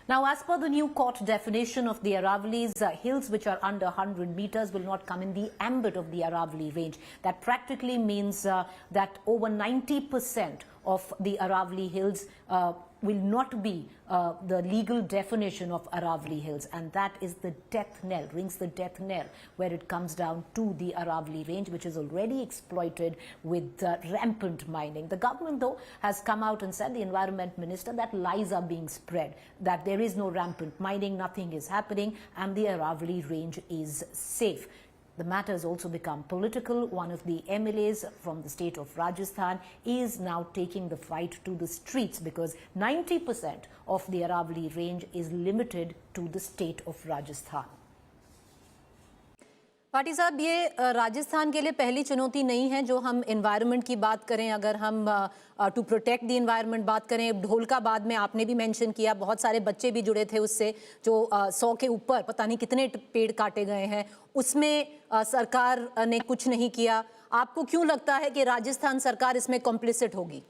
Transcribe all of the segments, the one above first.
Now, as per the new court definition of the Aravallis, hills which are under 100 meters will not come in the ambit of the Aravalli range. That practically means that over 90% of the Aravalli hills will not be the legal definition of Aravalli hills, and that is the death knell, rings the death knell, where it comes down to the Aravalli range, which is already exploited with rampant mining. The government, though, has come out and said, the Environment Minister, that lies are being spread, that there is no rampant mining, nothing is happening, and the Aravalli range is safe. The matter has also become political. One of the MLAs from the state of Rajasthan is now taking the fight to the streets because 90% of the Aravalli range is limited to the state of Rajasthan. पाटी साहब, ये राजस्थान के लिए पहली चुनौती नहीं है जो हम एनवायरनमेंट की बात करें। अगर हम टू प्रोटेक्ट द एनवायरनमेंट बात करें, ढोलकाबाद में आपने भी मेंशन किया, बहुत सारे बच्चे भी जुड़े थे उससे, जो 100 के ऊपर पता नहीं कितने पेड़ काटे गए हैं, उसमें सरकार ने कुछ नहीं किया। आपको क्यों लगता है कि राजस्थान सरकार इसमें कॉम्प्लिसिट होगी?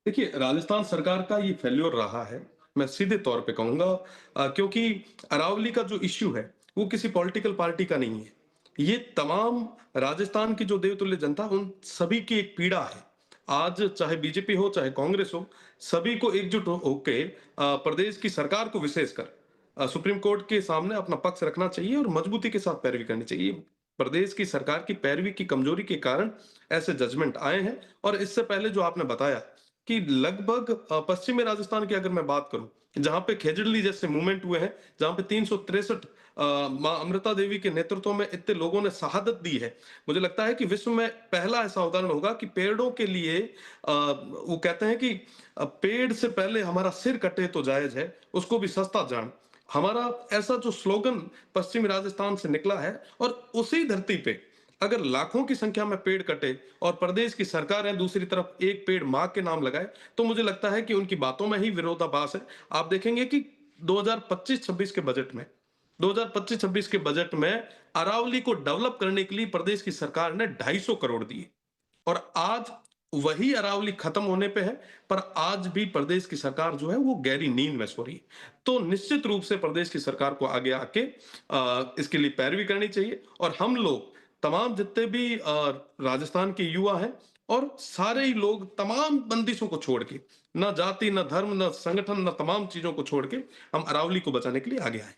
देखिए, राजस्थान सरकार का ये फेल्योर रहा है, मैं सीधे तौर पे कहूंगा, क्योंकि अरावली का जो इश्यू है वो किसी पॉलिटिकल पार्टी का नहीं है। ये तमाम राजस्थान की जो देवतुल्य जनता, उन सभी की एक पीड़ा है। आज चाहे बीजेपी हो चाहे कांग्रेस हो, सभी को एकजुट होकर प्रदेश की सरकार को विशेषकर सुप्रीम कोर्ट के सामने अपना पक्ष रखना चाहिए और मजबूती के साथ पैरवी करनी चाहिए। प्रदेश की सरकार की पैरवी की कमजोरी के कारण ऐसे जजमेंट आए हैं। और इससे पहले जो आपने बताया कि लगभग पश्चिमी राजस्थान की अगर मैं बात करूं, जहां पे खेजड़ली जैसे मूवमेंट हुए हैं, जहां पे 363 मां अमृता देवी के नेतृत्व में इतने लोगों ने शहादत दी है, मुझे लगता है कि विश्व में पहला ऐसा उदाहरण होगा कि पेड़ों के लिए वो कहते हैं कि पेड़ से पहले हमारा सिर कटे तो जायज है, उसको भी सस्ता जान। हमारा ऐसा जो स्लोगन पश्चिमी राजस्थान से निकला है, और उसी धरती पे अगर लाखों की संख्या में पेड़ कटे और प्रदेश की सरकार है दूसरी तरफ एक पेड़ मां के नाम लगाए, तो मुझे लगता है कि उनकी बातों में ही विरोधाभास है। आप देखेंगे कि 2025-26 के बजट में 2025-26 के बजट में अरावली को डेवलप करने के लिए प्रदेश की सरकार ने 250 करोड़ दिए, और आज वही अरावली खत्म होने पे है, पर आज भी प्रदेश की सरकार जो है वो गहरी नींद में सो रही है। तो निश्चित रूप से प्रदेश की सरकार को आगे आके इसके लिए पैरवी करनी चाहिए। और हम लोग तमाम जितने भी राजस्थान के युवा हैं, और सारे ही लोग तमाम बंदिशों को छोड़ के, ना जाति, ना धर्म, ना संगठन, ना तमाम चीजों को छोड़ के हम अरावली को बचाने के लिए आगे आए।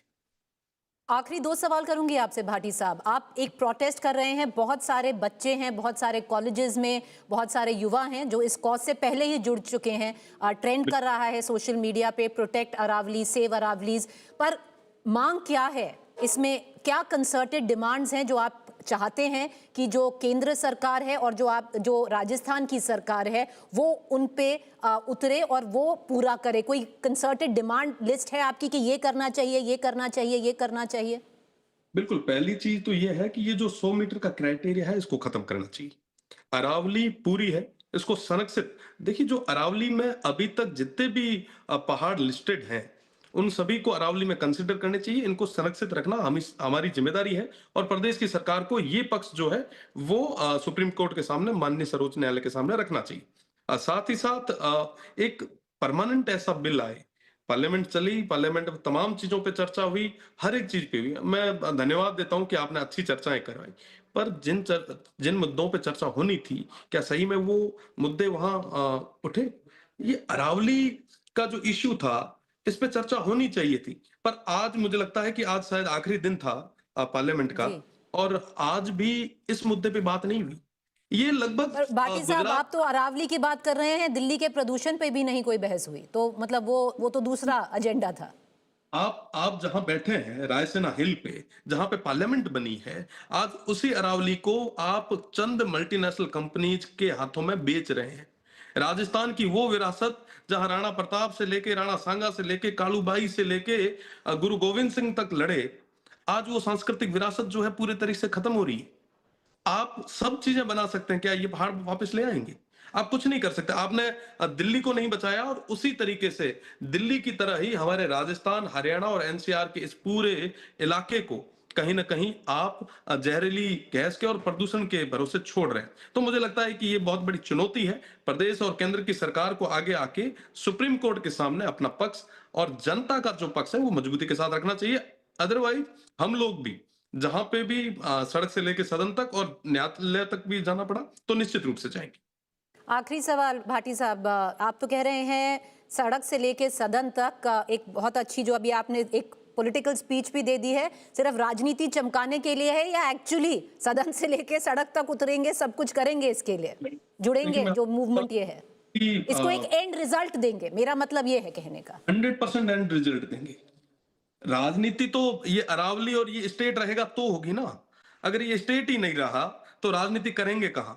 आखिरी 2 सवाल करूंगी आपसे भाटी साहब। आप एक प्रोटेस्ट कर रहे हैं, बहुत सारे बच्चे हैं, बहुत सारे कॉलेजेस में बहुत सारे युवा हैं जो इस कॉज से पहले ही जुड़ चुके हैं। ट्रेंड कर रहा है सोशल मीडिया पे, प्रोटेक्ट अरावली, सेव अरावलीज। पर मांग क्या है इसमें? क्या कंसर्टेड डिमांड्स हैं जो आप चाहते हैं कि जो केंद्र सरकार है और जो राजस्थान की सरकार है वो उन पे उतरे और वो पूरा करे? कोई कंसर्टेड डिमांड लिस्ट है आपकी कि ये करना चाहिए, ये करना चाहिए, ये करना चाहिए? बिल्कुल, पहली चीज तो ये है कि ये जो 100 मीटर का क्राइटेरिया है इसको खत्म करना चाहिए। अरावली पूरी है, इसको संरक्षित। देखिए, जो अरावली में अभी तक जितने भी पहाड़ लिस्टेड हैं, उन सभी को अरावली में कंसिडर करने चाहिए। इनको संरक्षित रखना हमारी जिम्मेदारी है, और प्रदेश की सरकार को ये पक्ष जो है वो सुप्रीम कोर्ट के सामने, माननीय सर्वोच्च न्यायालय के सामने रखना चाहिए। साथ ही साथ एक परमानेंट ऐसा बिल आए। पार्लियामेंट चली, पार्लियामेंट में तमाम चीजों पे चर्चा हुई, हर एक चीज पे हुई। मैं धन्यवाद देता हूं कि आपने अच्छी चर्चाएं करवाई, पर जिन मुद्दों पे चर्चा होनी थी, क्या सही में वो मुद्दे वहां उठे? ये अरावली का जो इश्यू था, इस पे चर्चा होनी चाहिए थी, पर आज मुझे लगता है कि आज शायद आखिरी दिन था पार्लियामेंट का, जी। और आज भी इस मुद्दे पे बात नहीं हुई। ये लगभग पर भाटी साहब, आप तो अरावली की बात कर रहे हैं, दिल्ली के प्रदूषण पे भी नहीं कोई बहस हुई, तो मतलब वो तो दूसरा एजेंडा था। आप जहां बैठे हैं रायसेना हिल पे, जहां पे पार्लियामेंट बनी है, आज उसी अरावली को आप चंद मल्टीनेशनल कंपनीज के हाथों में बेच रहे हैं। राजस्थान की वो विरासत जहां राणा प्रताप से लेके, राणा सांगा से लेके, कालूबाई से लेके गुरु गोविंद सिंह तक लड़े, आज वो सांस्कृतिक विरासत जो है पूरे तरीके से खत्म हो रही है। आप सब चीजें बना सकते हैं, क्या ये पहाड़ वापस ले आएंगे? आप कुछ नहीं कर सकते। आपने दिल्ली को नहीं बचाया, और उसी तरीके से दिल्ली की तरह ही हमारे राजस्थान, हरियाणा और एनसीआर के इस पूरे इलाके को कहीं ना कहीं आप जहरीली गैस के और प्रदूषण के भरोसे छोड़ रहे हैं। तो मुझे लगता है कि ये बहुत बड़ी चुनौती है प्रदेश और केंद्र की सरकार को आगे आके सुप्रीम कोर्ट के सामने अपना पक्ष और जनता का जो पक्ष है वो मजबूती के साथ रखना चाहिए। अदरवाइज हम लोग भी जहां पे भी सड़क से लेके सदन तक और न्यायालय तक भी जाना पड़ा तो निश्चित रूप से जाएंगे। आखिरी सवाल भाटी साहब, आप तो कह रहे हैं सड़क से लेके सदन तक एक बहुत अच्छी जो अभी आपने एक पॉलिटिकल स्पीच भी दे दी है, सिर्फ राजनीति चमकाने के लिए है या एक्चुअली सदन से लेके सड़क तक उतरेंगे, सब कुछ करेंगे इसके लिए, जुड़ेंगे? जो मूवमेंट ये है इसको एक एंड रिजल्ट देंगे, मेरा मतलब ये है कहने का। 100% एंड रिजल्ट देंगे। राजनीति तो ये अरावली और ये स्टेट रहेगा तो होगी ना। अगर ये स्टेट ही नहीं रहा तो राजनीति करेंगे कहां?